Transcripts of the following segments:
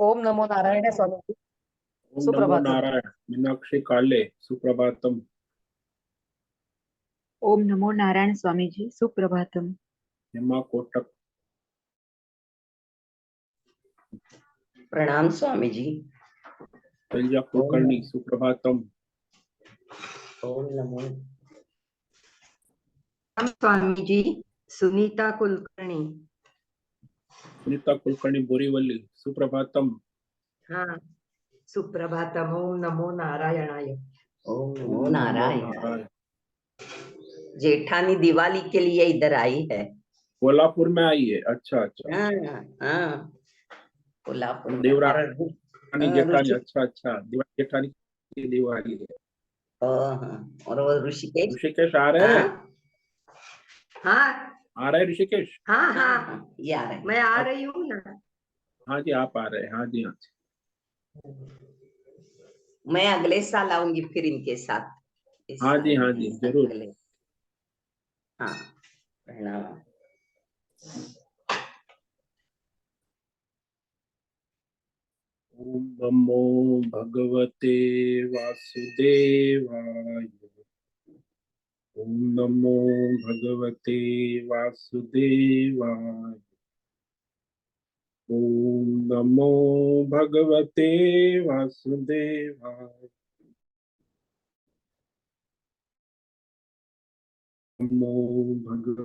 ओम नमो नारायण स्वामी जी। ओम नमो सुप्रभातम। नारायण। मीनाक्षी काले सुप्रभातम। ओम नमो नारायण स्वामी जी, सुप्रभातम। हेमा कोटक। प्रणाम स्वामी जी। शैलजा कुलकर्णी सुप्रभातम। ओम नमो। हम स्वामी जी। सुनीता कुलकर्णी। सुनीता कुलकर्णी बोरीवली सुप्रभातम। हाँ, सुप्रभातम। ओम नमो नारायणाय। ओम ओम नमो नमो नारायण। नारायण। जेठानी दिवाली के लिए इधर आई है। कोल्हापुर में आई है। अच्छा अच्छा। हाँ हाँ, कोल्हापुर में। देवरानी और जेठानी। ऋषि। अच्छा अच्छा, दिवाली जेठानी की दिवाली है। हाँ, और वो ऋषिकेश। ऋषिकेश आ रहे हैं। हाँ हाँ आ रहे हैं ऋषिकेश। हाँ हाँ हाँ, हाँ, ये आ रहे हैं। मैं आ रही हूँ ना। हाँ जी, आप आ रहे हैं। हाँ जी हाँ जी। मैं अगले साल आऊंगी फिर इनके साथ। इस हाँ साल जी हाँ नहीं, जी, जरूर। अगले। हाँ, प्रणाम। ओम नमो भगवते वासुदेवाय। ओम नमो भगवते वासुदेवाय। ओम नमो भगवते वासुदेवाय। नमो भगव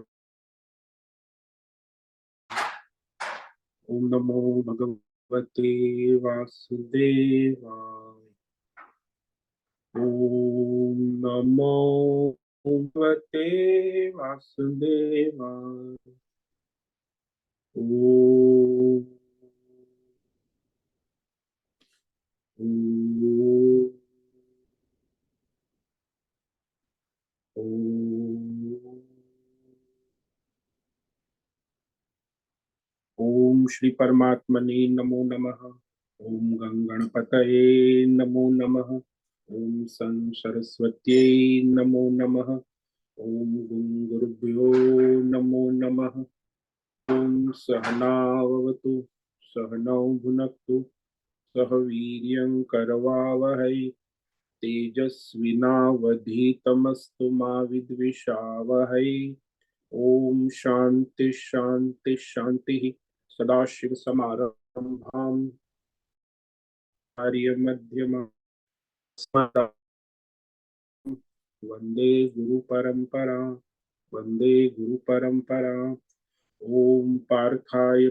ओम नमो भगवते वासुदेवाय। ओम नमो भगवते वासुदेवाय। ओम ओम ओम। ओम श्री परमात्मने नमो नमः। ओम गंगणपतये नमो नमः। ओम सं सरस्वत्यै नमो नमः। ओम गुं गुरुभ्यो नमो नमः। ओम सहनाववतु सहनौ भुनक्तु सह वीर्यं करवावहै तेजस्विनावधीतमस्तु मा विद्विषावहै। ओम शांति शांति शांति। सदाशिव समारंभां आर्य मध्यमम् वंदे गुरु परंपरा। वंदे गुरु परंपरा। ओम पार्थाय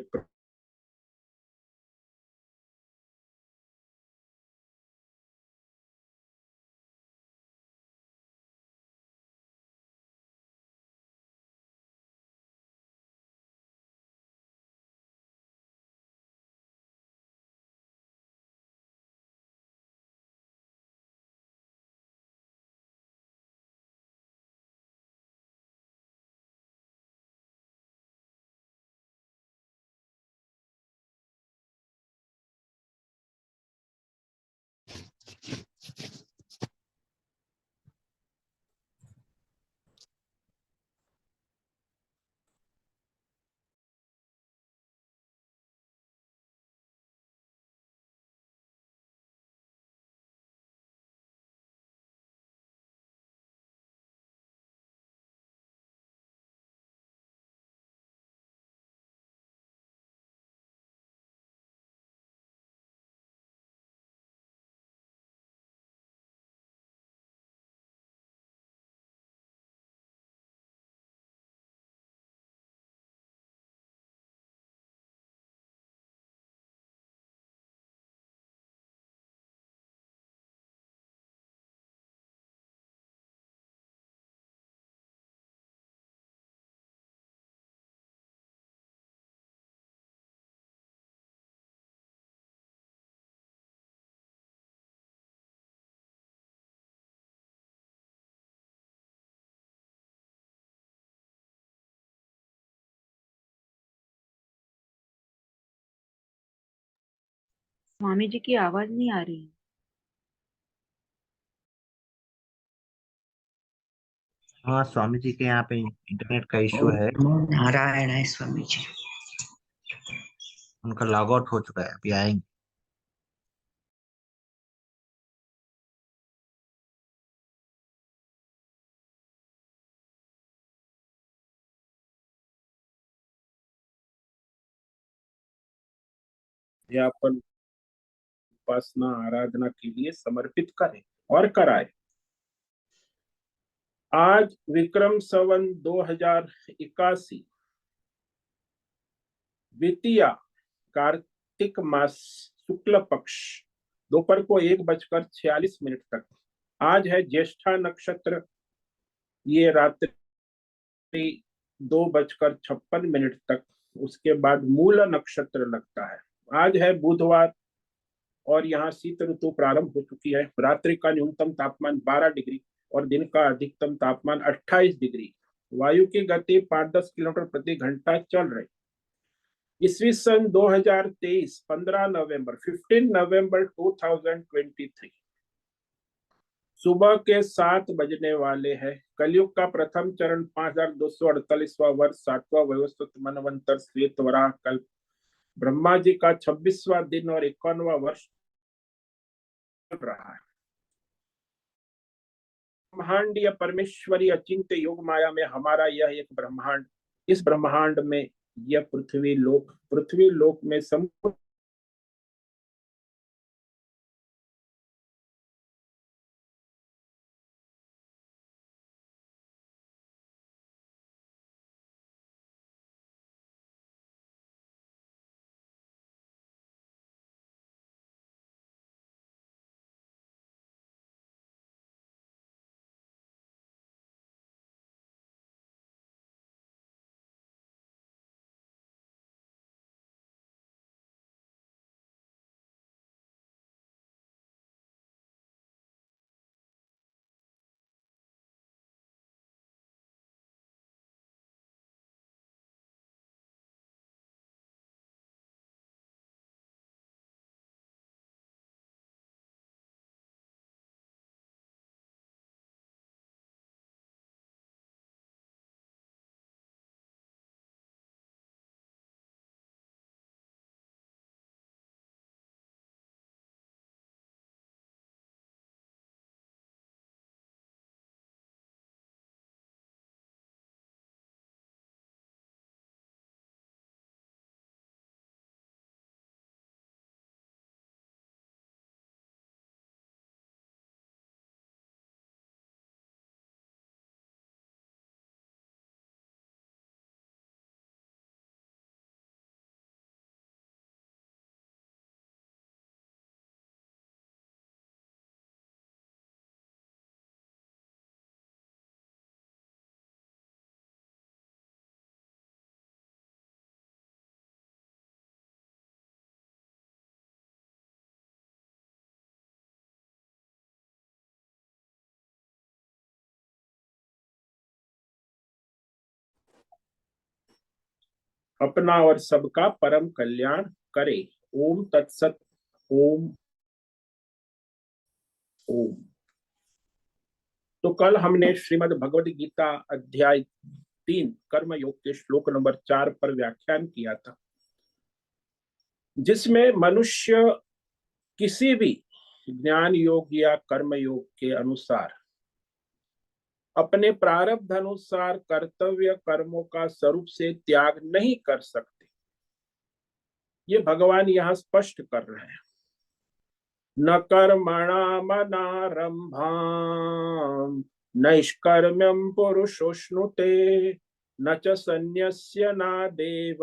स्वामी जी की आवाज नहीं आ रही। हाँ, स्वामी जी के यहाँ पे इंटरनेट का इश्यू है। नारायण है स्वामी जी। उनका लॉग आउट हो चुका है, अभी आएंगे। ध्यान उपासना आराधना के लिए समर्पित करें और कराएं। आज विक्रम संवत 2081 द्वितीया कार्तिक मास शुक्ल पक्ष दोपहर को 1:46 तक। आज है ज्येष्ठा नक्षत्र, ये रात्रि 2:56 तक। उसके बाद मूल नक्षत्र लगता है। आज है बुधवार और यहाँ शीत ऋतु प्रारंभ हो चुकी है। रात्रि का न्यूनतम तापमान 12 डिग्री और दिन का अधिकतम तापमान 28 डिग्री। वायु की गति 5-10 किलोमीटर प्रति घंटा चल रही। ईस्वी सन 2023 15 नवंबर 2023 सुबह के 7 बजने वाले हैं। कलयुग का प्रथम चरण 5248वां वर्ष 7वां वैवस्वत मनवंतर श्वेत वराह कल्प। ब्रह्मा जी का 26वां दिन और 51वां वर्ष चल रहा है। ब्रह्मांड या परमेश्वरी अचिंत्य योग माया में हमारा यह एक ब्रह्मांड, इस ब्रह्मांड में यह पृथ्वी लोक में संपूर्ण अपना और सबका परम कल्याण करे। ओम तत्सत। ओम ओम। तो कल हमने श्रीमद् भगवद गीता अध्याय 3 कर्म योग के श्लोक नंबर 4 पर व्याख्यान किया था, जिसमें मनुष्य किसी भी ज्ञान योग या कर्म योग के अनुसार अपने प्रारब्ध अनुसार कर्तव्य कर्मों का स्वरूप से त्याग नहीं कर सकते। ये भगवान यहाँ स्पष्ट कर रहे हैं। न कर्मणामनारंभाम नैष्कर्म्यम पुरुषोष्णुते न च सन्न्यस्य नादेव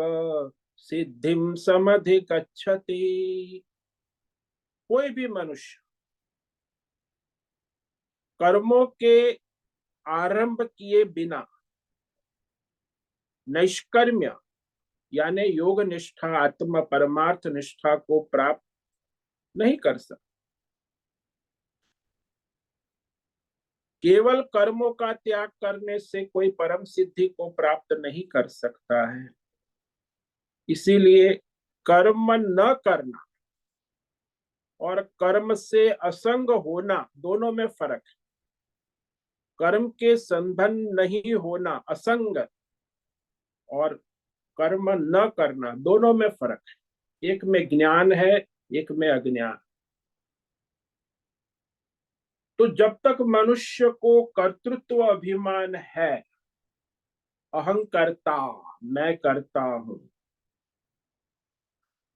सिद्धिम समधिगच्छति। कोई भी मनुष्य कर्मों के आरंभ किए बिना नैष्कर्म्य यानी योग निष्ठा आत्म परमार्थ निष्ठा को प्राप्त नहीं कर सकता। केवल कर्मों का त्याग करने से कोई परम सिद्धि को प्राप्त नहीं कर सकता है। इसीलिए कर्म न करना और कर्म से असंग होना दोनों में फर्क है। कर्म के संबंध नहीं होना असंग और कर्म न करना दोनों में फर्क है। एक में ज्ञान है, एक में अज्ञान। तो जब तक मनुष्य को कर्तृत्व अभिमान है, अहंकर्ता मैं करता हूं,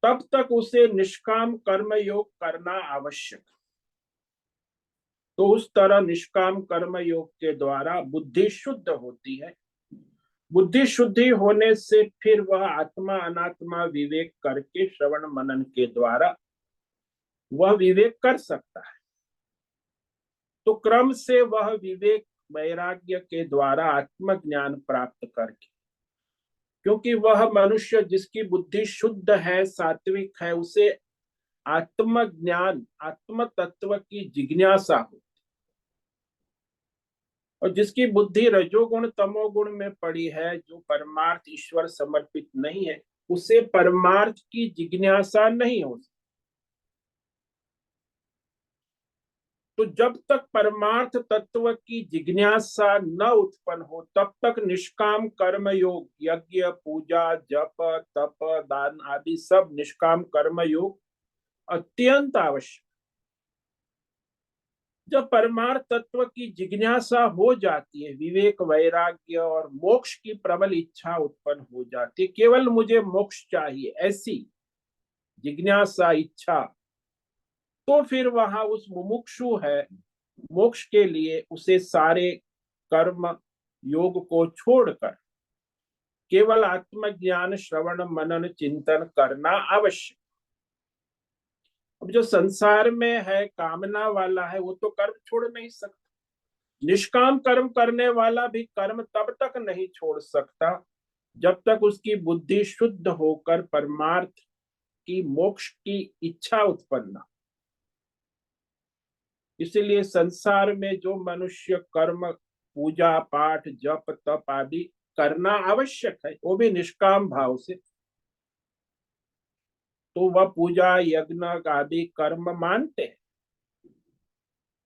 तब तक उसे निष्काम कर्म योग करना आवश्यक। तो उस तरह निष्काम कर्म योग के द्वारा बुद्धि शुद्ध होती है। बुद्धि शुद्धि होने से फिर वह आत्मा अनात्मा विवेक करके श्रवण मनन के द्वारा वह विवेक कर सकता है। तो क्रम से वह विवेक वैराग्य के द्वारा आत्मज्ञान प्राप्त करके, क्योंकि वह मनुष्य जिसकी बुद्धि शुद्ध है, सात्विक है, उसे आत्मज्ञान आत्म तत्व की जिज्ञासा हो, और जिसकी बुद्धि रजोगुण तमोगुण में पड़ी है, जो परमार्थ ईश्वर समर्पित नहीं है, उसे परमार्थ की जिज्ञासा नहीं हो सकती। तो जब तक परमार्थ तत्व की जिज्ञासा न उत्पन्न हो, तब तक निष्काम कर्म योग, यज्ञ, पूजा, जप, तप, दान आदि सब निष्काम कर्म योग अत्यंत आवश्यक। जब परमार्थ तत्व की जिज्ञासा हो जाती है, विवेक वैराग्य और मोक्ष की प्रबल इच्छा उत्पन्न हो जाती है, केवल मुझे मोक्ष चाहिए, ऐसी जिज्ञासा इच्छा, तो फिर वहां उस मुमुक्षु है मोक्ष के लिए, उसे सारे कर्म योग को छोड़कर केवल आत्मज्ञान श्रवण मनन चिंतन करना आवश्यक। अब जो संसार में है, कामना वाला है, वो तो कर्म छोड़ नहीं सकता। निष्काम कर्म करने वाला भी कर्म तब तक नहीं छोड़ सकता जब तक उसकी बुद्धि शुद्ध होकर परमार्थ की मोक्ष की इच्छा उत्पन्न। इसलिए संसार में जो मनुष्य कर्म, पूजा पाठ, जप तप आदि करना आवश्यक है, वो भी निष्काम भाव से, तो वह पूजा यज्ञ आदि कर्म मानते हैं,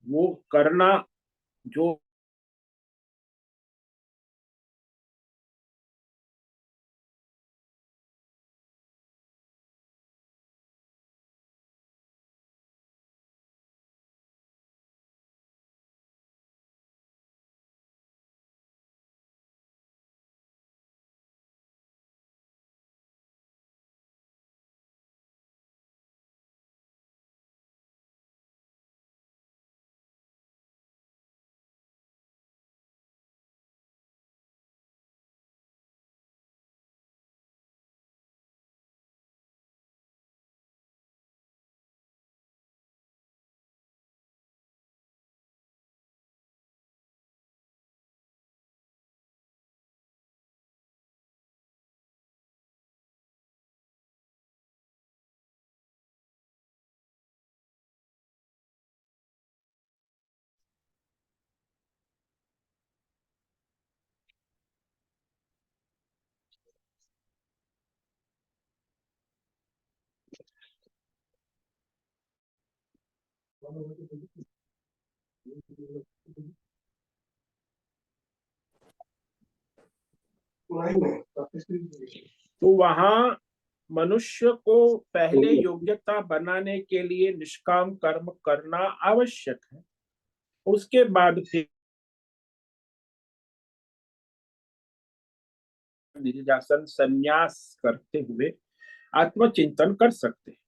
वो करना जो तो वहां मनुष्य को पहले योग्यता बनाने के लिए निष्काम कर्म करना आवश्यक है। उसके बाद फिर निर्जासन संन्यास करते हुए आत्मचिंतन कर सकते हैं।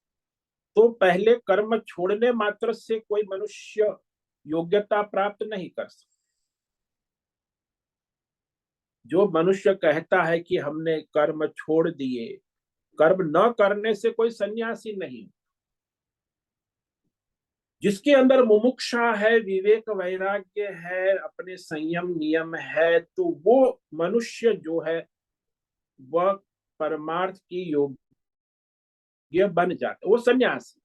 तो पहले कर्म छोड़ने मात्र से कोई मनुष्य योग्यता प्राप्त नहीं कर सकता। जो मनुष्य कहता है कि हमने कर्म छोड़ दिए, कर्म न करने से कोई सन्यासी नहीं। जिसके अंदर मुमुक्षा है, विवेक वैराग्य है, अपने संयम नियम है, तो वो मनुष्य जो है वह परमार्थ की योग्य बन जाता, वो सन्यासी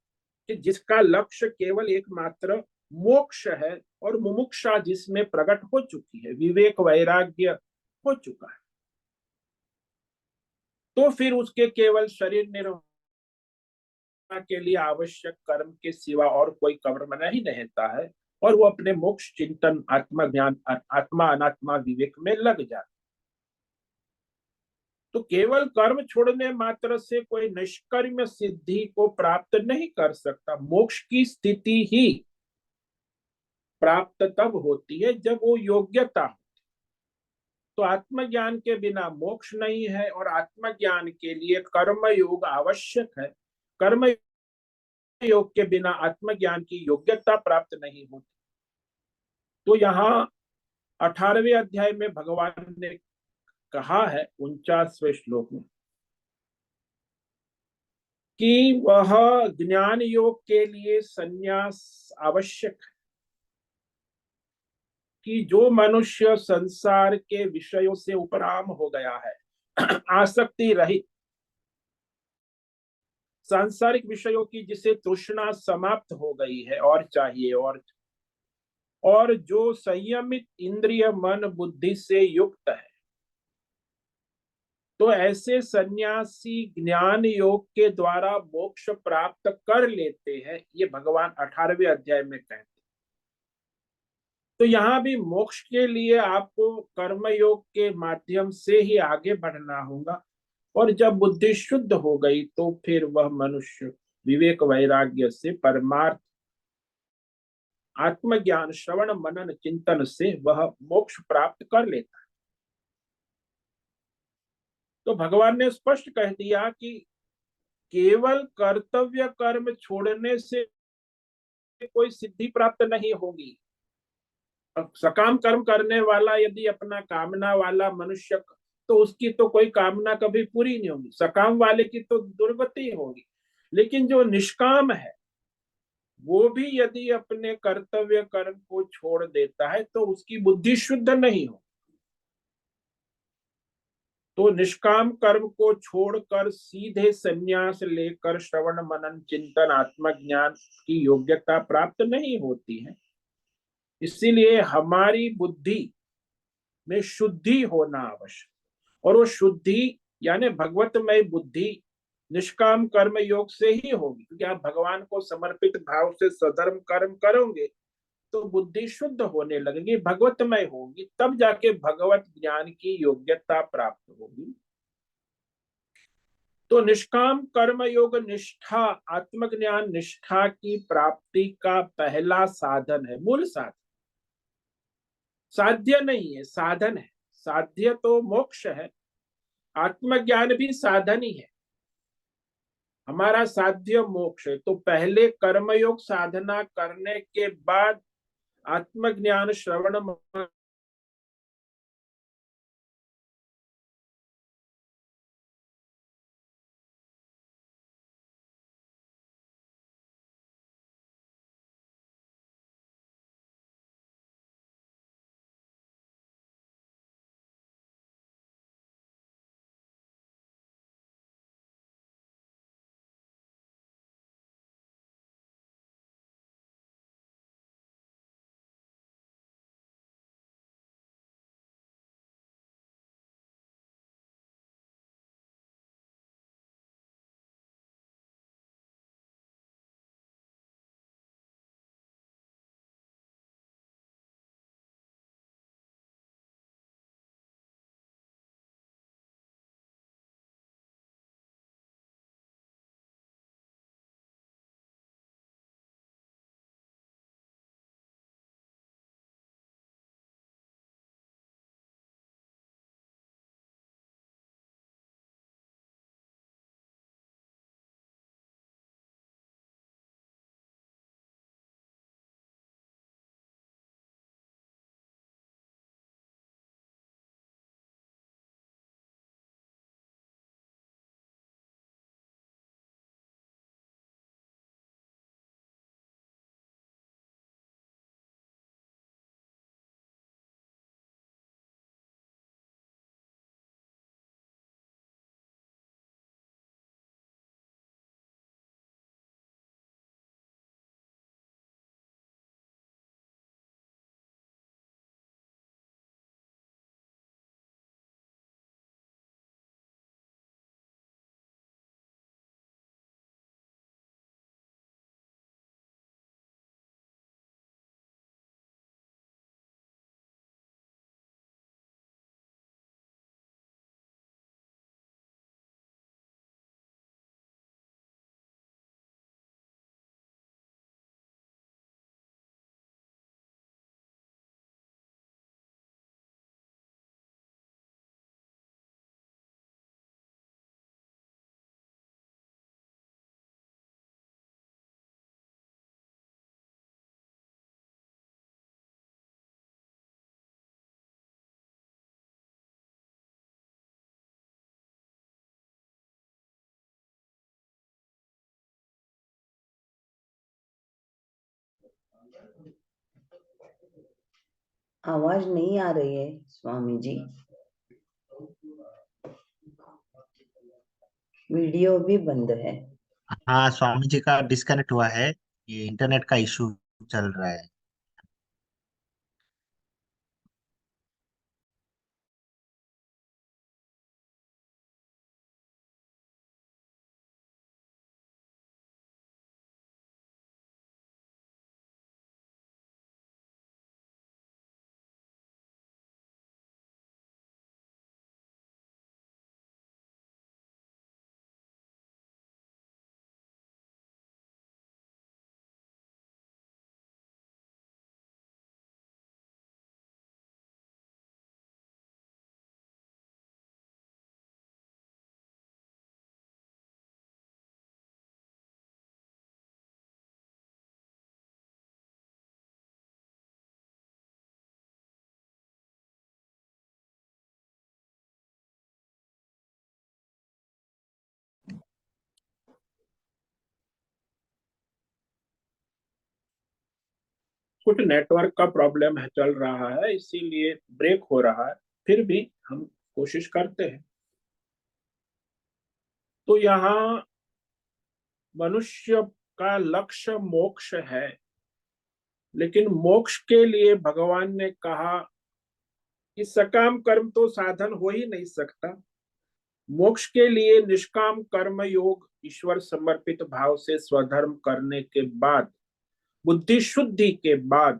कि जिसका लक्ष्य केवल एकमात्र मोक्ष है और मुमुक्षा जिसमें प्रकट हो चुकी है, विवेक वैराग्य हो चुका है, तो फिर उसके केवल शरीर निर्वाह के लिए आवश्यक कर्म के सिवा और कोई कर्म नहीं रहता है, और वो अपने मोक्ष चिंतन, आत्मज्ञान, आत्मा अनात्मा विवेक में लग जाता। तो केवल कर्म छोड़ने मात्र से कोई निष्कर्म सिद्धि को प्राप्त नहीं कर सकता। मोक्ष की स्थिति ही प्राप्त तब होती है जब वो योग्यता हो। तो आत्मज्ञान के बिना मोक्ष नहीं है, और आत्मज्ञान के लिए कर्म योग आवश्यक है। कर्म योग के बिना आत्मज्ञान की योग्यता प्राप्त नहीं होती। तो यहाँ 18वें अध्याय में भगवान ने कहा है 49वें श्लोक में कि वह ज्ञान योग के लिए संन्यास आवश्यक है, कि जो मनुष्य संसार के विषयों से उपराम हो गया है, आसक्ति रहित, सांसारिक विषयों की जिसे तृष्णा समाप्त हो गई है और चाहिए और जो संयमित इंद्रिय मन बुद्धि से युक्त है, तो ऐसे सन्यासी ज्ञान योग के द्वारा मोक्ष प्राप्त कर लेते हैं। ये भगवान 18वें अध्याय में कहते हैं। तो यहाँ भी मोक्ष के लिए आपको कर्म योग के माध्यम से ही आगे बढ़ना होगा, और जब बुद्धि शुद्ध हो गई तो फिर वह मनुष्य विवेक वैराग्य से परमार्थ आत्मज्ञान श्रवण मनन चिंतन से वह मोक्ष प्राप्त कर लेता है। तो भगवान ने स्पष्ट कह दिया कि केवल कर्तव्य कर्म छोड़ने से कोई सिद्धि प्राप्त नहीं होगी। सकाम कर्म करने वाला यदि अपना कामना वाला मनुष्य, तो उसकी तो कोई कामना कभी पूरी नहीं होगी, सकाम वाले की तो दुर्गति होगी। लेकिन जो निष्काम है वो भी यदि अपने कर्तव्य कर्म को छोड़ देता है तो उसकी बुद्धि शुद्ध नहीं हो। तो निष्काम कर्म को छोड़कर सीधे संन्यास लेकर श्रवण मनन चिंतन आत्मज्ञान की योग्यता प्राप्त नहीं होती है। इसीलिए हमारी बुद्धि में शुद्धि होना आवश्यक, और वो शुद्धि यानी भगवतमय बुद्धि निष्काम कर्म योग से ही होगी, क्योंकि आप भगवान को समर्पित भाव से सधर्म कर्म करोगे तो बुद्धि शुद्ध होने लगेगी, भगवतमय होगी, तब जाके भगवत ज्ञान की योग्यता प्राप्त होगी। तो निष्काम कर्म योग निष्ठा आत्मज्ञान निष्ठा की प्राप्ति का पहला साधन है, मूल साधन। साध्य नहीं है, साधन है। साध्य तो मोक्ष है, आत्मज्ञान भी साधन ही है। हमारा साध्य मोक्ष है। तो पहले कर्मयोग साधना करने के बाद आत्मज्ञान श्रवण आवाज नहीं आ रही है स्वामी जी। वीडियो भी बंद है। हाँ स्वामी जी का डिस्कनेक्ट हुआ है। ये इंटरनेट का इशू चल रहा है। कुछ नेटवर्क का प्रॉब्लम है, चल रहा है, इसीलिए ब्रेक हो रहा है। फिर भी हम कोशिश करते हैं। तो यहाँ मनुष्य का लक्ष्य मोक्ष है, लेकिन मोक्ष के लिए भगवान ने कहा कि सकाम कर्म तो साधन हो ही नहीं सकता। मोक्ष के लिए निष्काम कर्म योग, ईश्वर समर्पित भाव से स्वधर्म करने के बाद, बुद्धि शुद्धि के बाद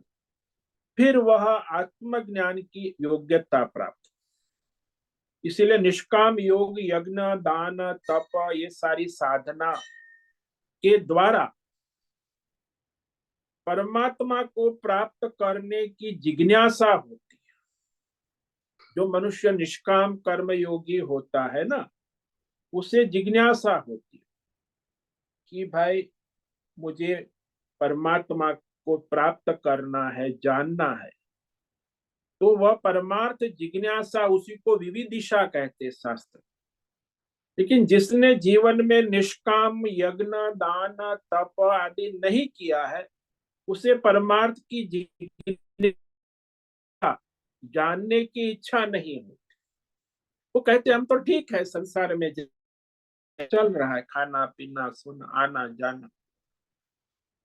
फिर वह आत्मज्ञान की योग्यता प्राप्त। इसीलिए निष्काम योग, यज्ञ, दान, तप, ये सारी साधना के द्वारा परमात्मा को प्राप्त करने की जिज्ञासा होती है। जो मनुष्य निष्काम कर्म योगी होता है ना, उसे जिज्ञासा होती है कि भाई मुझे परमात्मा को प्राप्त करना है, जानना है। तो वह परमार्थ जिज्ञासा, उसी को विविदिशा कहते शास्त्र। लेकिन जिसने जीवन में निष्काम यज्ञ, दान, तप आदि नहीं किया है, उसे परमार्थ की जिज्ञासा, जानने की इच्छा नहीं होती। वो कहते हम तो ठीक है, संसार में चल रहा है, खाना पीना, सोना, आना जाना।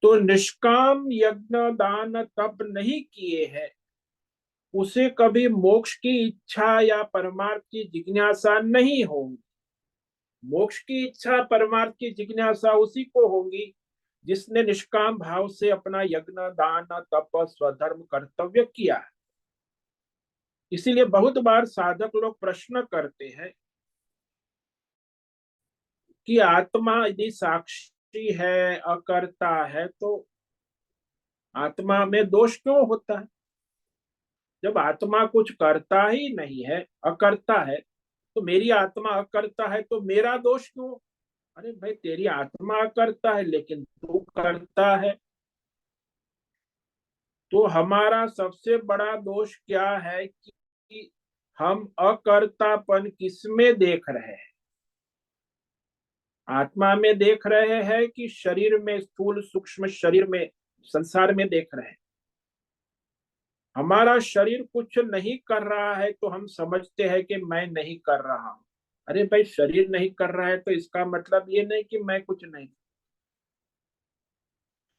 तो निष्काम यज्ञ, दान, तप नहीं किए हैं, उसे कभी मोक्ष की इच्छा या परमार्थ की जिज्ञासा नहीं होगी। मोक्ष की इच्छा, परमार्थ की जिज्ञासा उसी को होगी जिसने निष्काम भाव से अपना यज्ञ, दान, तप, स्वधर्म कर्तव्य किया है। इसीलिए बहुत बार साधक लोग प्रश्न करते हैं कि आत्मा यदि साक्षी है, अकर्ता है, तो आत्मा में दोष क्यों होता है? जब आत्मा कुछ करता ही नहीं है, अकर्ता है, तो मेरी आत्मा अकर्ता है, तो मेरा दोष क्यों? अरे भाई, तेरी आत्मा करता है लेकिन तू करता है। तो हमारा सबसे बड़ा दोष क्या है कि हम अकर्तापन किसमें देख रहे हैं? आत्मा में देख रहे हैं कि शरीर में, स्थूल सूक्ष्म शरीर में, संसार में देख रहे हैं? हमारा शरीर कुछ नहीं कर रहा है तो हम समझते हैं कि मैं नहीं कर रहा हूं। अरे भाई, शरीर नहीं कर रहा है तो इसका मतलब ये नहीं कि मैं कुछ नहीं।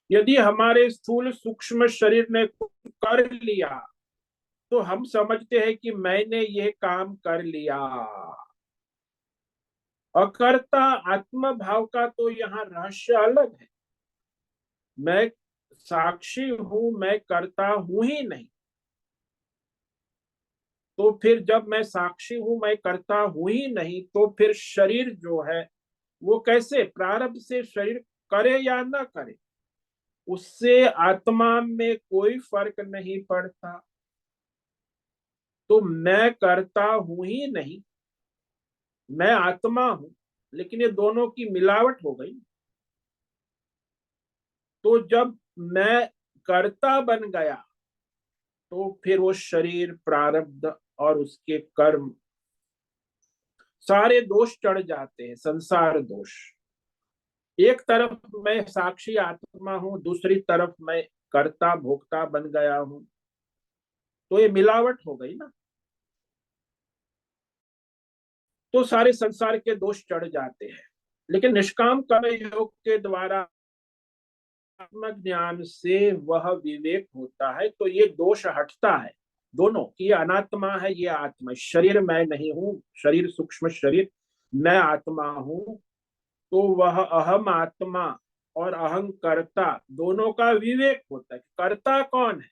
यदि हमारे स्थूल सूक्ष्म शरीर ने कुछ कर लिया तो हम समझते हैं कि मैंने ये काम कर लिया। अकर्ता आत्म भाव का तो यहाँ रहस्य अलग है। मैं साक्षी हूं, मैं करता हूं ही नहीं। तो फिर जब मैं साक्षी हूं, मैं करता हूं ही नहीं, तो फिर शरीर जो है वो कैसे, प्रारब्ध से शरीर करे या ना करे, उससे आत्मा में कोई फर्क नहीं पड़ता। तो मैं करता हूं ही नहीं, मैं आत्मा हूं, लेकिन ये दोनों की मिलावट हो गई। तो जब मैं कर्ता बन गया तो फिर वो शरीर, प्रारब्ध और उसके कर्म, सारे दोष चढ़ जाते हैं, संसार दोष। एक तरफ मैं साक्षी आत्मा हूं, दूसरी तरफ मैं कर्ता भोक्ता बन गया हूं, तो ये मिलावट हो गई ना। तो सारे संसार के दोष चढ़ जाते हैं। लेकिन निष्काम कर्म योग के द्वारा आत्म ज्ञान से वह विवेक होता है, तो ये दोष हटता है दोनों, कि ये अनात्मा है, ये आत्मा, शरीर मैं नहीं हूं, शरीर सूक्ष्म शरीर, मैं आत्मा हूं। तो वह अहम आत्मा और अहंकर्ता दोनों का विवेक होता है। कर्ता कौन है?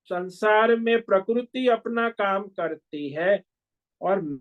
संसार में प्रकृति अपना काम करती है और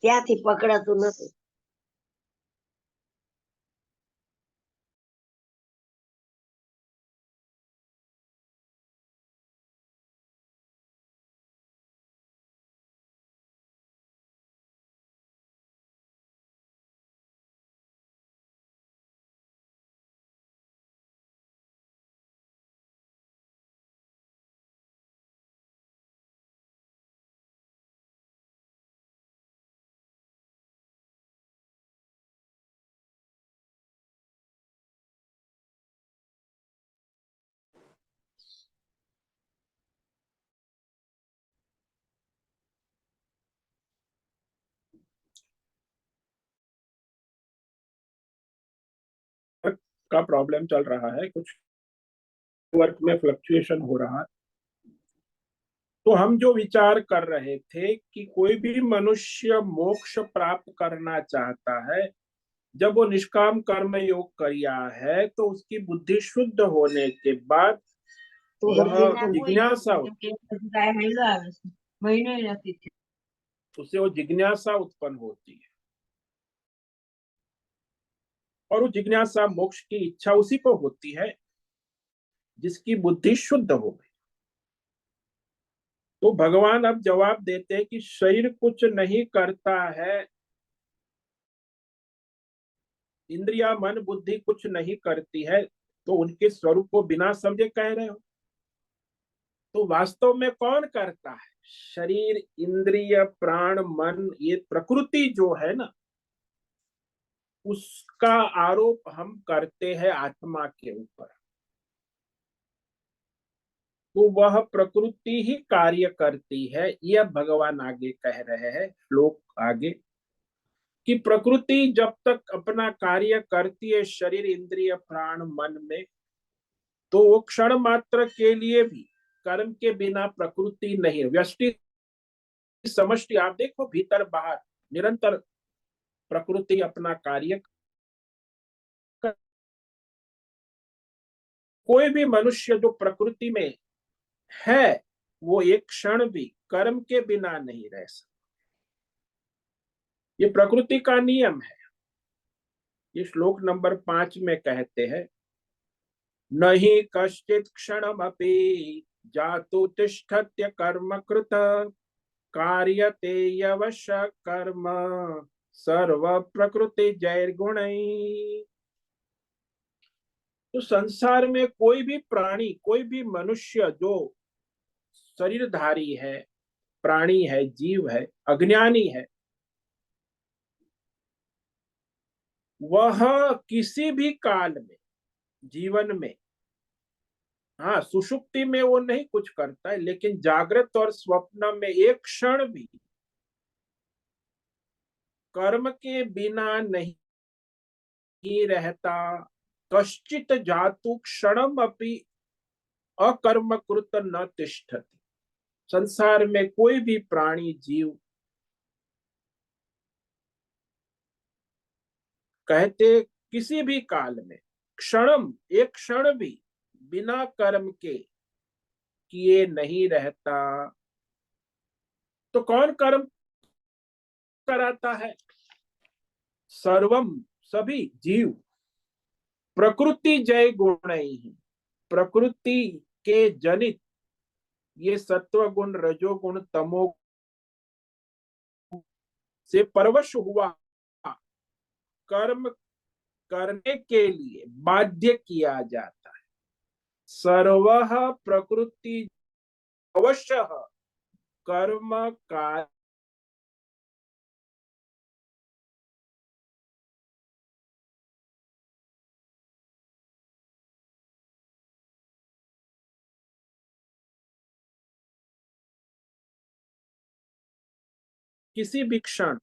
ત્યાંથી પકડાતું નથી. का प्रॉब्लम चल रहा है, कुछ वर्क में फ्लक्चुएशन हो रहा है। तो हम जो विचार कर रहे थे कि कोई भी मनुष्य मोक्ष प्राप्त करना चाहता है, जब वो निष्काम कर्म योग किया है तो उसकी बुद्धि शुद्ध होने के बाद वह जिज्ञासा, उससे वो जिज्ञासा उत्पन्न होती है, और वो जिज्ञासा मोक्ष की इच्छा उसी को होती है जिसकी बुद्धि शुद्ध हो गई। तो भगवान अब जवाब देते हैं कि शरीर कुछ नहीं करता है, इंद्रिया मन बुद्धि कुछ नहीं करती है, तो उनके स्वरूप को बिना समझे कह रहे हो। तो वास्तव में कौन करता है? शरीर, इंद्रिय, प्राण, मन, ये प्रकृति जो है ना, उसका आरोप हम करते हैं आत्मा के ऊपर। तो वह प्रकृति ही कार्य करती है, यह भगवान आगे कह रहे हैं श्लोक आगे, कि प्रकृति जब तक अपना कार्य करती है शरीर, इंद्रिय, प्राण, मन में, तो वो क्षण मात्र के लिए भी कर्म के बिना प्रकृति नहीं है। व्यष्टि समष्टि आप देखो, भीतर बाहर निरंतर प्रकृति अपना कार्य कर। कोई भी मनुष्य जो प्रकृति में है वो एक क्षण भी कर्म के बिना नहीं रह सकता। ये प्रकृति का नियम है। ये श्लोक नंबर 5 में कहते हैं, नहीं कश्चित क्षणमपि जातु तिष्ठत्य कर्म कृत कार्यते यवश कर्म सर्व प्रकृति जैर्गुणैः। तो संसार में कोई भी प्राणी, कोई भी मनुष्य जो शरीरधारी है, प्राणी है, जीव है, अज्ञानी है, वह किसी भी काल में जीवन में, हाँ सुषुप्ति में वो नहीं कुछ करता है, लेकिन जागृत और स्वप्न में एक क्षण भी कर्म के बिना नहीं रहता। कश्चित जातु क्षणम अपि अकर्म कृत न तिष्ठति। संसार में कोई भी प्राणी जीव, कहते किसी भी काल में क्षणम, एक क्षण भी बिना कर्म के किए नहीं रहता। तो कौन कर्म कराता है? सर्वम, सभी जीव, प्रकृति जय गुण ही, प्रकृति के जनित ये सत्व गुण, रजोगुण, तमो से परवश हुआ कर्म करने के लिए बाध्य किया जाता है। सर्वः प्रकृति अवश्य कर्म कार्य किसी भी क्षण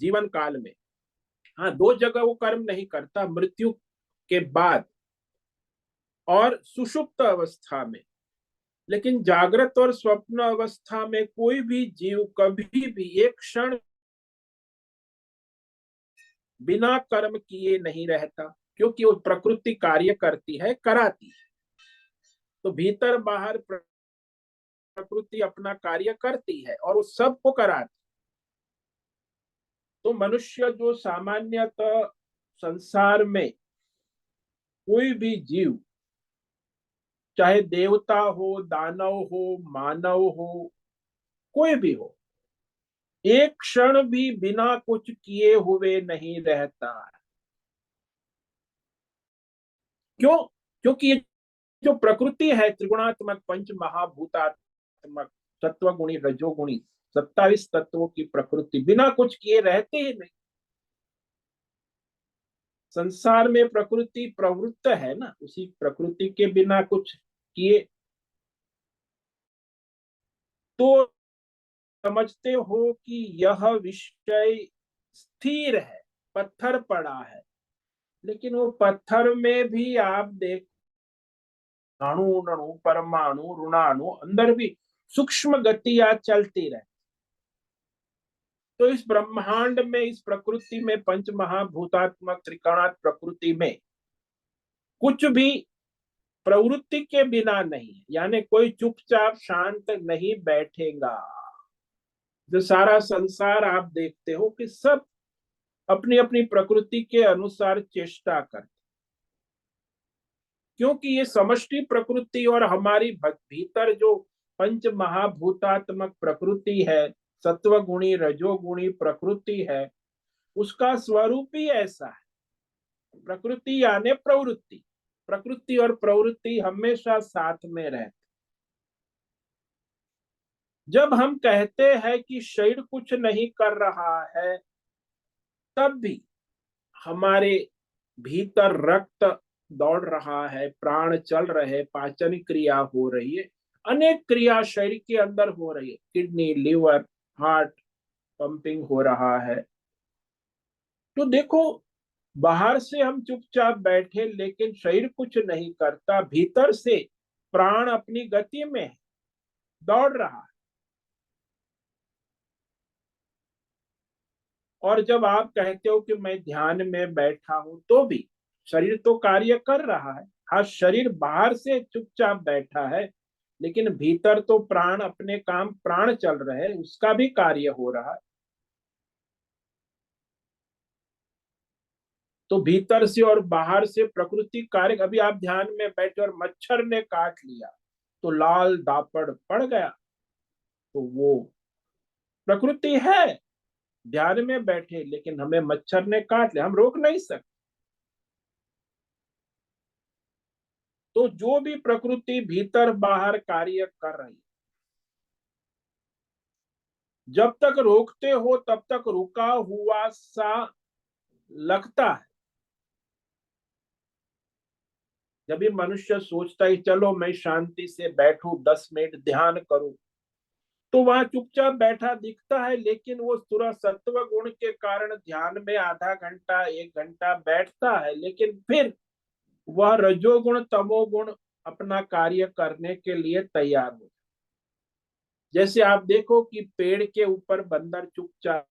जीवन काल में, हाँ दो जगह वो कर्म नहीं करता, मृत्यु के बाद और सुषुप्त अवस्था में। लेकिन जागृत और स्वप्न अवस्था में कोई भी जीव कभी भी एक क्षण बिना कर्म किए नहीं रहता, क्योंकि वो प्रकृति कार्य करती है, कराती है। तो भीतर बाहर प्रकृति अपना कार्य करती है और वो सबको कराती। तो मनुष्य जो सामान्यतः संसार में कोई भी जीव, चाहे देवता हो, दानव हो, मानव हो, कोई भी हो, एक क्षण भी बिना कुछ किए हुए नहीं रहता। क्यों? क्योंकि ये जो प्रकृति है त्रिगुणात्मक, पंच महाभूतात्मक, सत्वगुणी, रजोगुणी, 27 तत्वों की प्रकृति बिना कुछ किए रहते ही नहीं। संसार में प्रकृति प्रवृत्त है ना, उसी प्रकृति के बिना कुछ किए तो समझते हो कि यह विषय स्थिर है, पत्थर पड़ा है, लेकिन वो पत्थर में भी आप देख, अणु अणु परमाणु ऋणाणु अंदर भी सूक्ष्म गतियां चलती रहे। तो इस ब्रह्मांड में, इस प्रकृति में, पंच महाभूतात्मक त्रिकोणात्मक प्रकृति में कुछ भी प्रवृत्ति के बिना नहीं है, यानी कोई चुपचाप शांत नहीं बैठेगा। जो सारा संसार आप देखते हो कि सब अपनी अपनी प्रकृति के अनुसार चेष्टा करते, क्योंकि ये समष्टि प्रकृति और हमारी भीतर जो पंच महाभूतात्मक प्रकृति है, सत्वगुणी रजोगुणी प्रकृति है, उसका स्वरूप ही ऐसा है। प्रकृति यानी प्रवृत्ति, प्रकृति और प्रवृत्ति हमेशा साथ में रहते। जब हम कहते हैं कि शरीर कुछ नहीं कर रहा है, तब भी हमारे भीतर रक्त दौड़ रहा है, प्राण चल रहे, पाचन क्रिया हो रही है, अनेक क्रिया शरीर के अंदर हो रही है, किडनी, लिवर, हार्ट पंपिंग हो रहा है। तो देखो, बाहर से हम चुपचाप बैठे लेकिन शरीर कुछ नहीं करता, भीतर से प्राण अपनी गति में है, दौड़ रहा है। और जब आप कहते हो कि मैं ध्यान में बैठा हूं, तो भी शरीर तो कार्य कर रहा है। हाँ, शरीर बाहर से चुपचाप बैठा है, लेकिन भीतर तो प्राण अपने काम, प्राण चल रहे हैं, उसका भी कार्य हो रहा है। तो भीतर से और बाहर से प्रकृति कार्य। अभी आप ध्यान में बैठे और मच्छर ने काट लिया तो लाल दापड़ पड़ गया, तो वो प्रकृति है, ध्यान में बैठे, लेकिन हमें मच्छर ने काट लिया, हम रोक नहीं सकते। तो जो भी प्रकृति भीतर बाहर कार्य कर रही, जब तक रोकते हो तब तक रुका हुआ सा लगता है। जब भी मनुष्य सोचता है चलो मैं शांति से बैठूं, 10 मिनट ध्यान करूं, तो वहां चुपचाप बैठा दिखता है, लेकिन वो पूरा सत्व गुण के कारण ध्यान में आधा घंटा 1 घंटा बैठता है, लेकिन फिर वह रजोगुण तमोगुण अपना कार्य करने के लिए तैयार हो। जैसे आप देखो कि पेड़ के ऊपर बंदर चुपचाप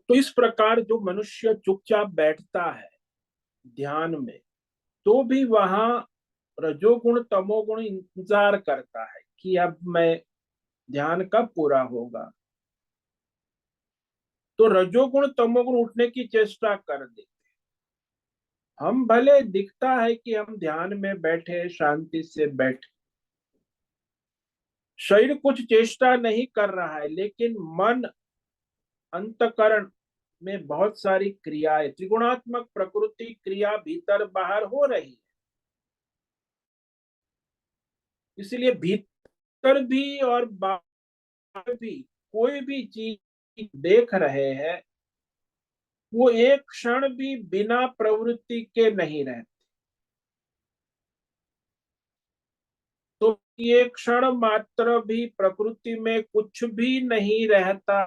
तो इस प्रकार जो मनुष्य चुपचाप बैठता है ध्यान में, तो भी वहां रजोगुण तमोगुण इंतजार करता है कि अब मैं ध्यान कब पूरा होगा। तो रजोगुण तमोगुण उठने की चेष्टा कर दे। हम भले दिखता है कि हम ध्यान में बैठे, शांति से बैठे, शरीर कुछ चेष्टा नहीं कर रहा है, लेकिन मन अंतकरण में बहुत सारी क्रियाएं, त्रिगुणात्मक प्रकृति क्रिया भीतर बाहर हो रही है। इसलिए भीतर भी और बाहर भी कोई भी चीज देख रहे हैं, वो एक क्षण भी बिना प्रवृत्ति के नहीं रहते। तो ये क्षण मात्र भी प्रकृति में कुछ भी नहीं रहता।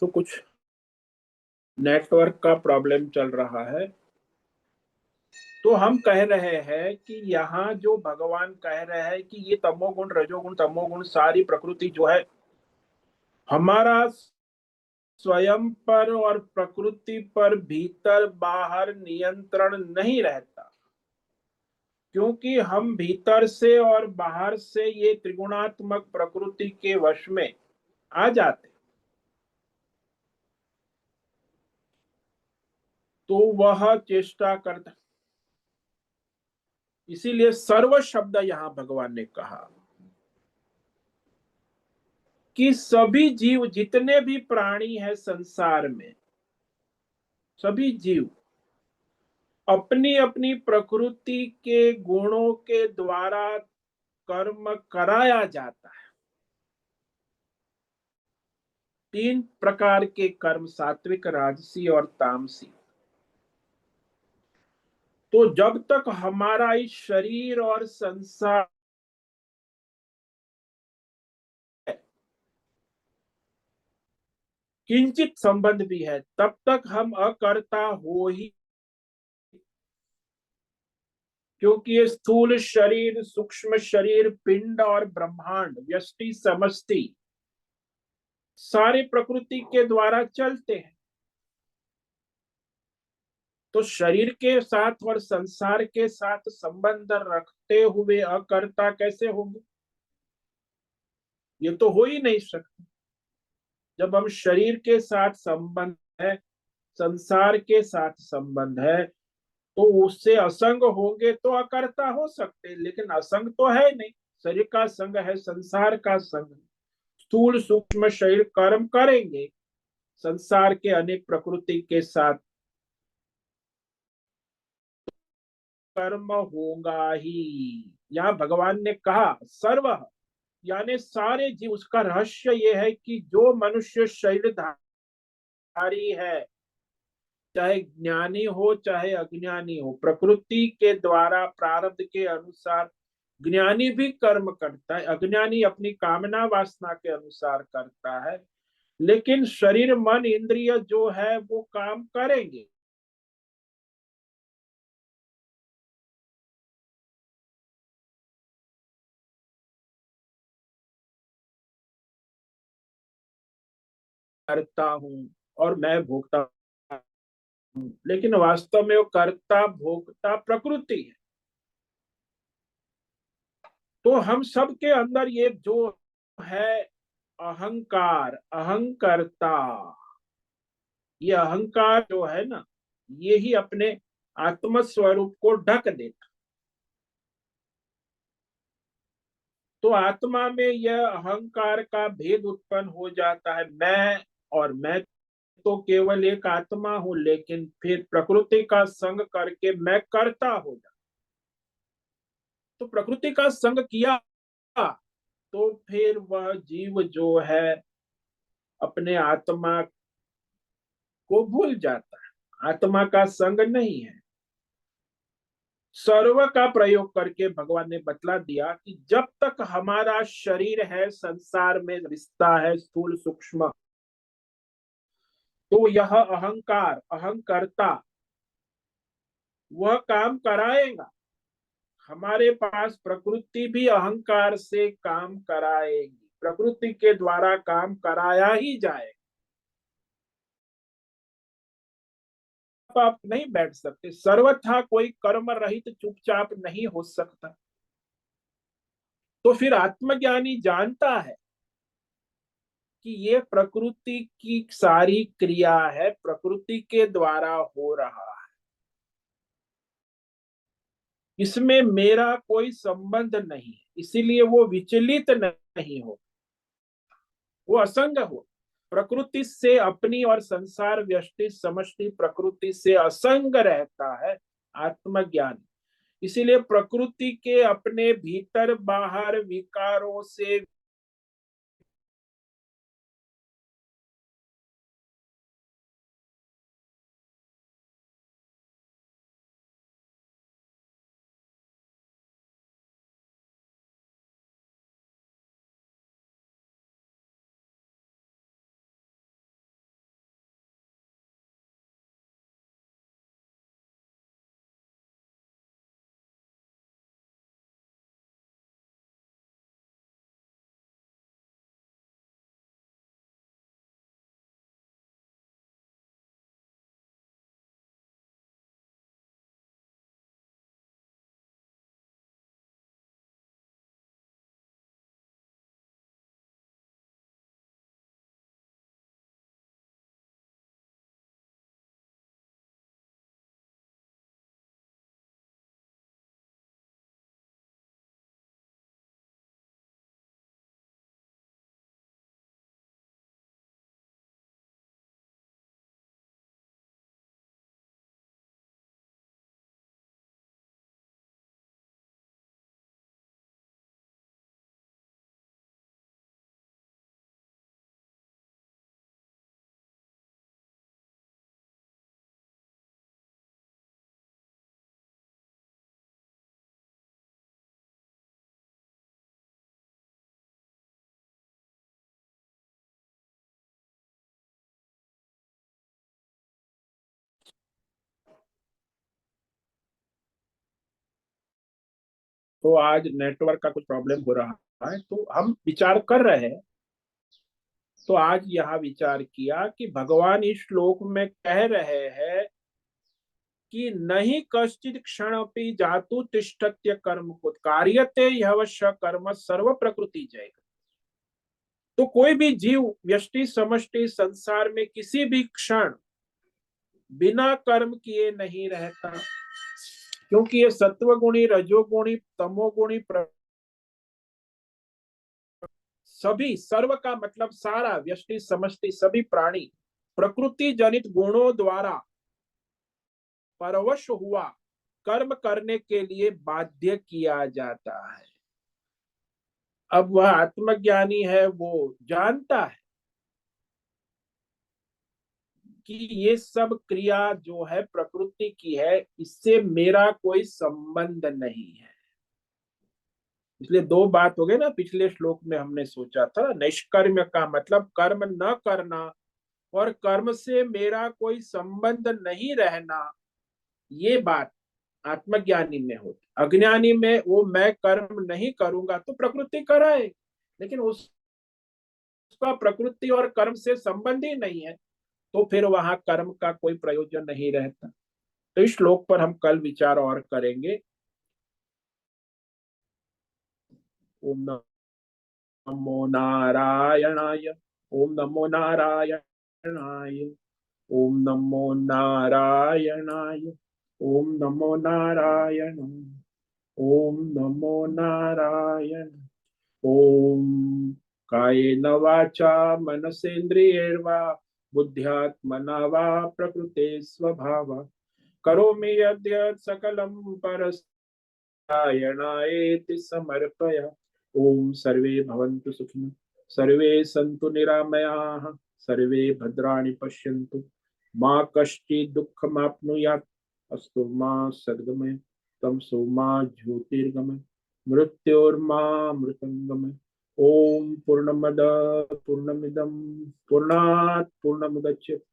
तो कुछ नेटवर्क का प्रॉब्लम चल रहा है। तो हम कह रहे हैं कि यहाँ जो भगवान कह रहे हैं कि ये तमोगुण रजोगुण तमोगुण सारी प्रकृति जो है हमारा स्वयं पर और प्रकृति पर भीतर बाहर नियंत्रण नहीं रहता, क्योंकि हम भीतर से और बाहर से ये त्रिगुणात्मक प्रकृति के वश में आ जाते, तो वह चेष्टा करता। इसीलिए सर्व शब्द यहां भगवान ने कहा कि सभी जीव जितने भी प्राणी हैं संसार में, सभी जीव अपनी अपनी प्रकृति के गुणों के द्वारा कर्म कराया जाता है। 3 प्रकार के कर्म, सात्विक राजसी और तामसी। तो जब तक हमारा इस शरीर और संसार किंचित संबंध भी है, तब तक हम अकर्ता हो ही, क्योंकि ये स्थूल शरीर, सूक्ष्म शरीर, पिंड और ब्रह्मांड, व्यष्टि समष्टि सारे प्रकृति के द्वारा चलते हैं। तो शरीर के साथ और संसार के साथ संबंध रखते हुए अकर्ता कैसे होंगे? ये तो हो ही नहीं सकता। जब हम शरीर के साथ संबंध है, संसार के साथ संबंध है, तो उससे असंग होंगे तो अकर्ता हो सकते, लेकिन असंग तो है नहीं। शरीर का संग है, संसार का संग। स्थूल सूक्ष्म शरीर कर्म करेंगे, संसार के अनेक प्रकृति के साथ कर्म होगा ही। यहाँ भगवान ने कहा सर्व, यानी सारे जीव। उसका रहस्य यह है कि जो मनुष्य शरीरधारी है, चाहे ज्ञानी हो चाहे अज्ञानी हो, प्रकृति के द्वारा प्रारब्ध के अनुसार ज्ञानी भी कर्म करता है, अज्ञानी अपनी कामना वासना के अनुसार करता है, लेकिन शरीर मन इंद्रिय जो है वो काम करेंगे। करता हूं और मैं भोगता हूं, लेकिन वास्तव में वो कर्ता भोगता प्रकृति है। तो हम सब के अंदर ये जो है अहंकार, अहंकर्ता, ये अहंकार जो है ना, ये ही अपने आत्म स्वरूप को ढक देता। तो आत्मा में यह अहंकार का भेद उत्पन्न हो जाता है। मैं तो केवल एक आत्मा हूं, लेकिन फिर प्रकृति का संग करके मैं कर्ता हो जाता। तो प्रकृति का संग किया तो फिर वह जीव जो है अपने आत्मा को भूल जाता है, आत्मा का संग नहीं है। सर्व का प्रयोग करके भगवान ने बतला दिया कि जब तक हमारा शरीर है, संसार में रिश्ता है स्थूल सूक्ष्म, तो यह अहंकार, अहंकर्ता वह काम कराएगा। हमारे पास प्रकृति भी अहंकार से काम कराएगी, प्रकृति के द्वारा काम कराया ही जाएगा। आप नहीं बैठ सकते, सर्वथा कोई कर्म रहित चुपचाप नहीं हो सकता। तो फिर आत्मज्ञानी जानता है कि ये प्रकृति की सारी क्रिया है, प्रकृति के द्वारा हो रहा है, इसमें मेरा कोई संबंध नहीं है। इसीलिए वो विचलित नहीं हो, वो असंग हो, प्रकृति से अपनी और संसार व्यष्टि समष्टि प्रकृति से असंग रहता है आत्मज्ञानी। इसीलिए प्रकृति के अपने भीतर बाहर विकारों से तो आज नेटवर्क का कुछ प्रॉब्लम हो रहा है, तो हम विचार कर रहे हैं। तो आज यहाँ विचार किया कि भगवान इस श्लोक में कह रहे हैं कि नहीं कश्चित क्षणपि जातु तिष्ठत्य कर्म कुत कार्यते ह्यवश्य कर्म सर्व प्रकृति जय। तो कोई भी जीव व्यष्टि समष्टि संसार में किसी भी क्षण बिना कर्म किए नहीं रहता, क्योंकि ये सत्वगुणी रजोगुणी तमोगुणी सभी, सर्व का मतलब सारा, व्यष्टि समष्टि सभी प्राणी प्रकृति जनित गुणों द्वारा परवश हुआ कर्म करने के लिए बाध्य किया जाता है। अब वह आत्मज्ञानी है, वो जानता है कि ये सब क्रिया जो है प्रकृति की है, इससे मेरा कोई संबंध नहीं है। इसलिए दो बात हो गई ना, पिछले श्लोक में हमने सोचा था, निष्कर्म का मतलब कर्म न करना और कर्म से मेरा कोई संबंध नहीं रहना, ये बात आत्मज्ञानी में होती। अज्ञानी में वो मैं कर्म नहीं करूंगा तो प्रकृति कराए, लेकिन उसका प्रकृति और कर्म से संबंध ही नहीं है, तो फिर वहां कर्म का कोई प्रयोजन नहीं रहता। तो इस श्लोक पर हम कल विचार और करेंगे। ओम नमो नारायणाय, ओम नमो नारायणाय, ओम नमो नारायणाय, ओम नमो नारायण, ओम नमो नारायण। ओम कायेन वाचा मनसेन्द्रियैर्वा बुद्ध्यात्मना वा प्रकृते स्वभावा करोमि यद्यत् सकलं परस्तायणायेति समर्पया। ओम सर्वे भवन्तु सुखिनः, सर्वे सन्तु निरामयाः, सर्वे भद्राणि पश्यन्तु, मा कश्चित् दुःखमाप्नुयात्, अस्तु मा सद्गमय, तमसो मा ज्योतिर्गमय, मृत्योर्मामृतंगमय। ओम पूर्णमद पूर्णमिदं पूर्णात् पूर्णमुदच्यते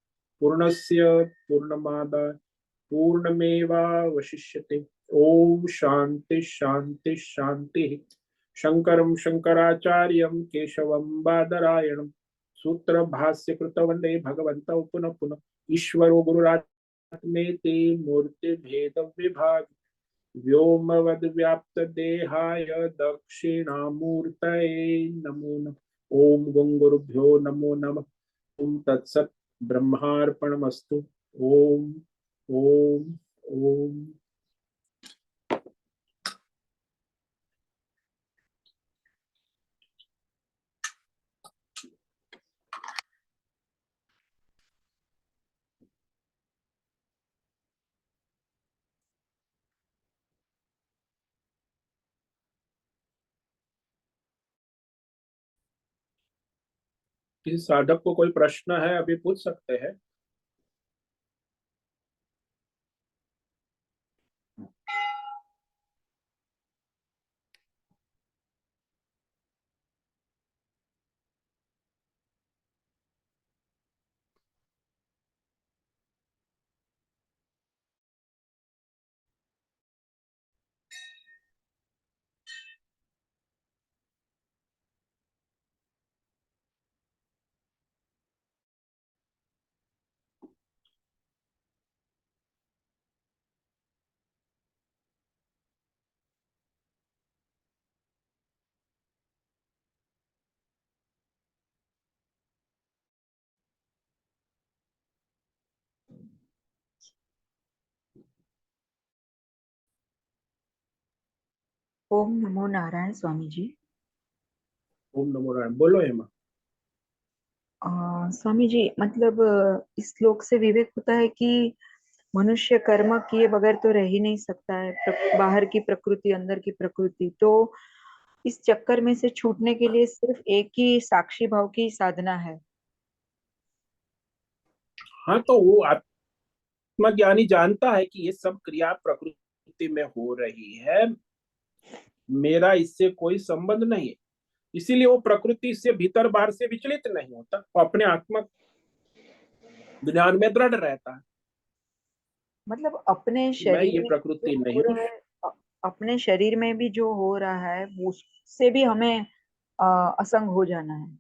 पूर्णस्य पूर्णमादाय पूर्णमेवावशिष्यते। ओम शांति शांति शांति। शंकरं शंकराचार्यं केशवं बादरायणं सूत्र भाष्य कृत वंदे भगवन्तौ पुनः पुनः। ईश्वरो गुरुरात्मेति मूर्ति भेद विभाग व्योमवद् व्याप्त देहाय दक्षिणामूर्तये नमो नमः। ओम गंगुरुभ्यो नमो नमः। ओम तत्सत् ब्रह्मार्पणमस्तु। ओम ओम ओम। किसी साधक को कोई प्रश्न है अभी पूछ सकते हैं। ओम नमो नारायण स्वामी जी। ओम नमो नारायण। बोलो हेमा। स्वामी जी, मतलब इस श्लोक से विवेक होता है कि मनुष्य कर्म किए बगैर तो रह ही नहीं सकता है। बाहर की प्रकृति, अंदर की प्रकृति, तो इस चक्कर में से छूटने के लिए सिर्फ एक ही साक्षी भाव की साधना है। हाँ, तो वो आत्मज्ञानी जानता है कि ये सब क्रिया प्रकृति में हो रही है, मेरा इससे कोई संबंध नहीं है। इसीलिए वो प्रकृति से भीतर बाहर से विचलित नहीं होता, वो अपने आत्म ज्ञान में दृढ़ रहता है। मतलब अपने मैं शरीर ये में जो प्रकृति हो नहीं हूँ। रहा है, अपने शरीर में भी जो हो रहा है उससे भी हमें असंग हो जाना है।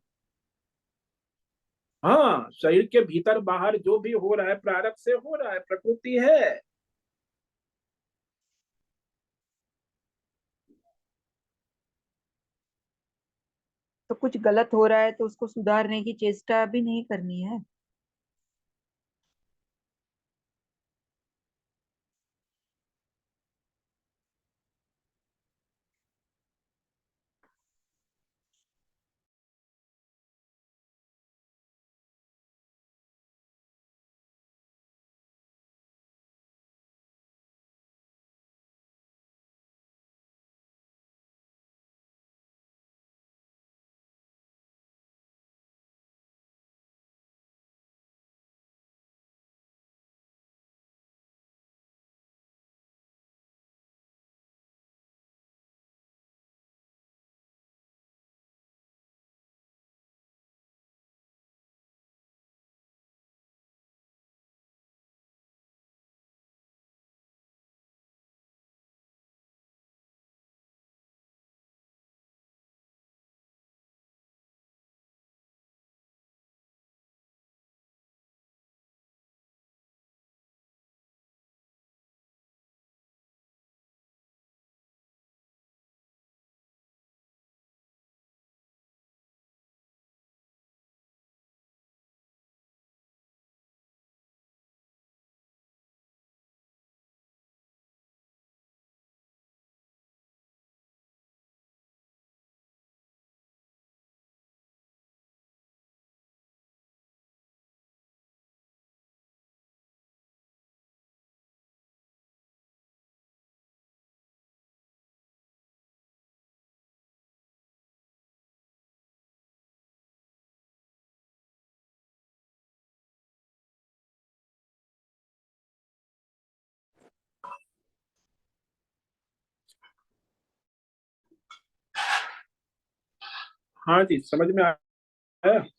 हाँ, शरीर के भीतर बाहर जो भी हो रहा है प्रारब्ध से हो रहा है, प्रकृति है। तो कुछ गलत हो रहा है तो उसको सुधारने की चेष्टा भी नहीं करनी है। हाँ जी, समझ में आया। हाँ, जी,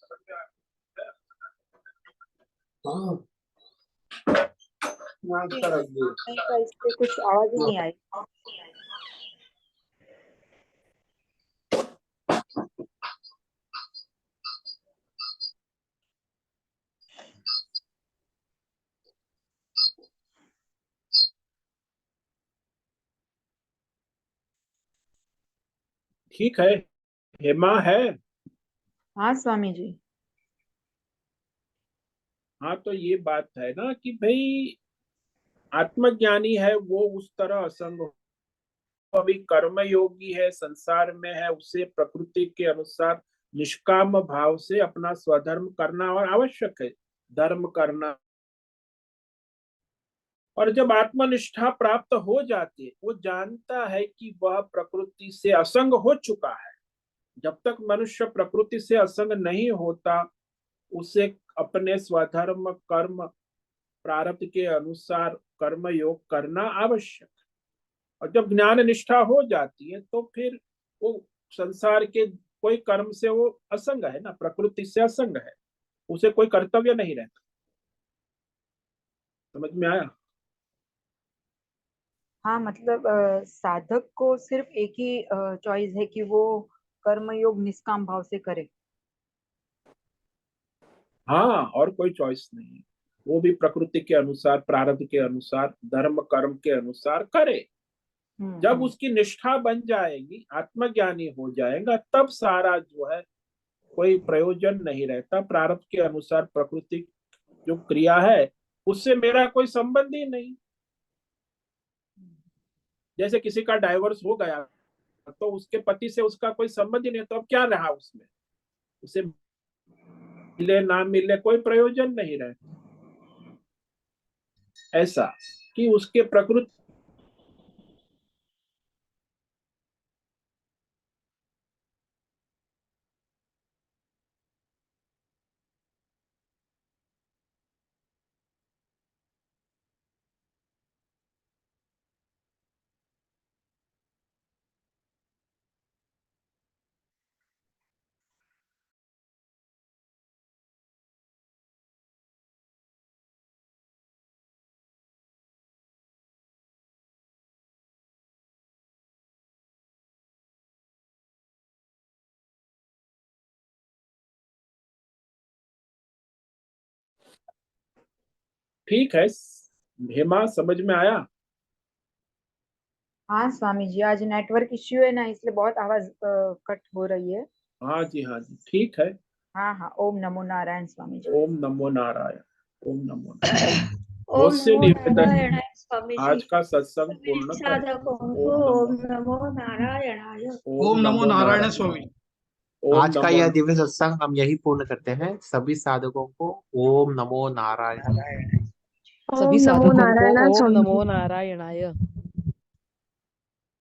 नाश्ता रख दिए। नहीं का इससे कुछ आवाज ही नहीं आई। ठीक है। हेमा है। हाँ स्वामी जी। हाँ, तो ये बात है ना कि भाई आत्मज्ञानी है वो उस तरह असंग हो। अभी कर्म योगी है, संसार में है, उसे प्रकृति के अनुसार निष्काम भाव से अपना स्वधर्म करना और आवश्यक है, धर्म करना। और जब आत्मनिष्ठा प्राप्त हो जाती है, वो जानता है कि वह प्रकृति से असंग हो चुका है। जब तक मनुष्य प्रकृति से असंग नहीं होता, उसे अपने स्वधर्म कर्म प्रारब्ध के अनुसार कर्म योग करना आवश्यक। और जब ज्ञान निष्ठा हो जाती है तो फिर वो संसार के कोई कर्म से वो असंग है ना, प्रकृति से असंग है, उसे कोई कर्तव्य नहीं रहता। समझ में आया। हाँ मतलब साधक को सिर्फ एक ही चॉइस है कि वो कर्मयोग निष्काम भाव से करे। हाँ, और कोई चॉइस नहीं है। वो भी प्रकृति के अनुसार प्रारब्ध के अनुसार धर्म कर्म के अनुसार करे। जब हम्म। उसकी निष्ठा बन जाएगी, आत्मज्ञानी हो जाएगा, तब सारा जो है कोई प्रयोजन नहीं रहता। प्रारब्ध के अनुसार प्रकृति जो क्रिया है उससे मेरा कोई संबंध ही नहीं। जैसे किसी का डाइवोर्स हो गया तो उसके पति से उसका कोई संबंध ही नहीं, तो अब क्या रहा उसमें, उसे मिले ना मिले कोई प्रयोजन नहीं रहे। ऐसा कि उसके प्रकृति ठीक है हेमा, समझ में आया? हाँ स्वामी जी, आज नेटवर्क इश्यू है ना, इसलिए बहुत आवाज कट हो रही है। हाँ जी, हाँ जी, ठीक है। हाँ हाँ, ओम नमो नारायण स्वामी जी। ओम नमो नारायण। ओम नमो नारायण। ओम मुझसे नमो निवेदन है, नारायणाय स्वामी जी। आज का सत्संग सभी पूर्ण करें। साधकों को ओम ओम नमो नमो नारायणाय। ओम ओम नमो नमो नारायण नारायण। स्वामी। ओम आज का नमो यह दिव्य सत्संग हम यही पूर्ण करते हैं। सभी साधकों को ओम नमो नारायण। सभी ओम नमो साधकों को नारायण ओम स्वामी जी। नमो नारायणाय।